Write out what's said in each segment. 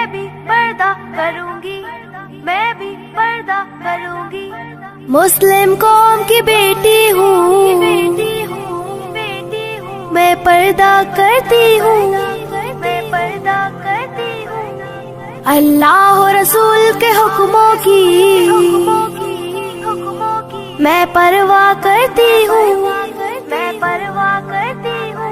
भी पर्दा करूंगी, मैं भी पर्दा करूंगी। मुस्लिम कौम की बेटी हूँ, मैं पर्दा करती हूँ, मैं पर्दा करती हूँ। अल्लाह और रसूल के हुक्मों की मैं परवाह करती हूँ, मैं परवाह करती हूँ।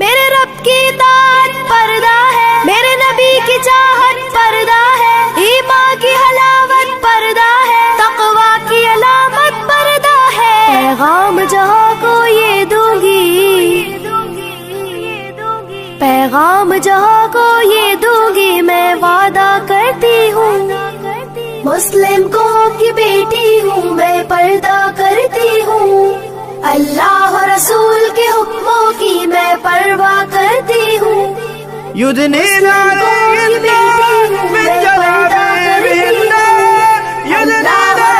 मेरे रब की इताअत पर्दा है, मेरे नबी की चाहत पर्दा है, ईमान की हलावत पर्दा है, तक़वा की अलामत पर्दा है। पैगाम जहाँ को ये दूंगी, पैगाम जहाँ को ये दूंगी, मैं वादा करती हूँ। मुस्लिम कौम की बेटी हूँ, मैं पर्दा करती हूँ, अल्लाह और रसूल के हुक्मों की मैं परवाह करती हूँ। युद्धने नारे में जलावे बिल्ला, युद्धने नारे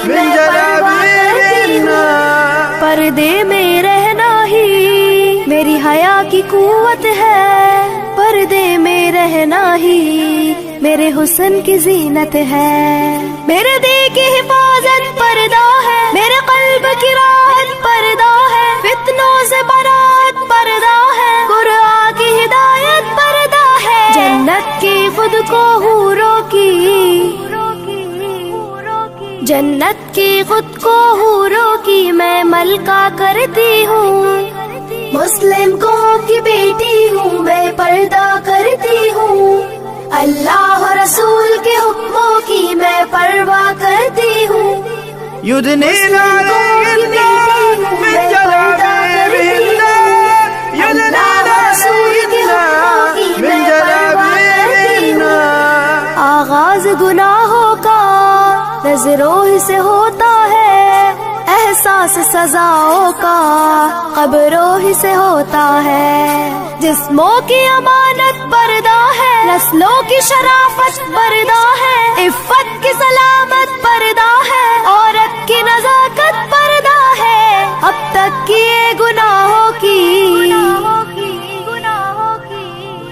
में जलावे बिल्ला। पर्दे में रहना ही मेरी हया की कुव्वत है, पर्दे में रहना ही मेरे हुस्न की जीनत है। मेरे दिल की हिफाजत पर्दा है, मेरे कल्ब की राहत पर्दा है, फितनों से बरात पर्दा है, कुरान की हिदायत पर्दा है। जन्नत की खुद को हूरों की, जन्नत की खुद को हूरों की मैं मलका करती हूँ। मुस्लिम कौम की बेटी हूँ, मैं पर्दा करती हूँ, अल्लाह और रसूल के हुक्मों की मैं परवाह करती हूँ। युद्धने नारे में जलावे बिल्ला, युद्धने नारे में जलावे बिल्ला। आगाज गुनाहों का नजरों ही से होता है, एहसास सजाओं का कब्रों ही से होता है। जिस्मों की अमानत पर्दा है, नस्लों की शराफत पर्दा है, इफ्फत की सलामत पर्दा है, औरत की नजाकत पर्दा है। अब तक किए गुनाहों की,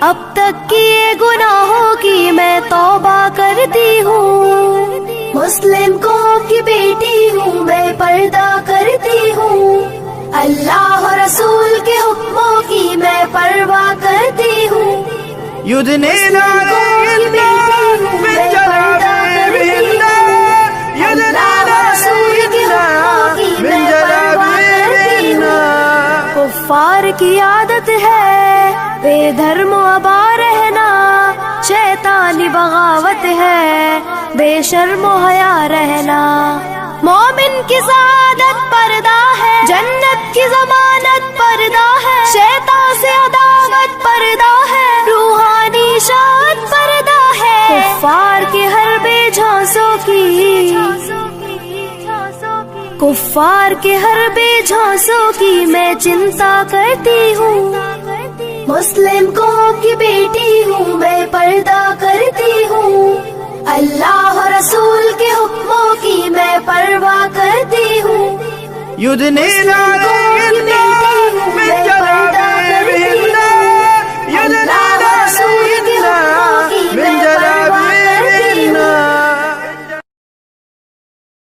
अब तक किए गुनाहों की मैं तौबा करती हूँ। मुस्लिम कौम की बेटी हूँ, मैं पर्दा करती हूँ, अल्लाह और रसूल के हुक्मों की मैं परवाह करती हूँ। युद्धने नारे में जलावे बिल्ला, युद्धने नारे में जलावे बिल्ला। कुफ्फार की आदत है बेधर्म अबा रहना, शैतानी बगावत है बेशर्म हया रहना। मोमिन की सादत पर्दा है, जन्नत की जमानत पर्दा है, शैतान से अदावत पर्दा है, रूहानी शान पर्दा है। कुफ्फार के हर बेझांसों की, कुफ्फार के हर बेझांसों की मैं चिंता करती हूँ। मुस्लिम कौम की बेटी हूँ, मैं पर्दा करती हूँ, अल्लाह और रसूल के हुक्मों की मैं परवाह करती हूँ। युद्धने नारे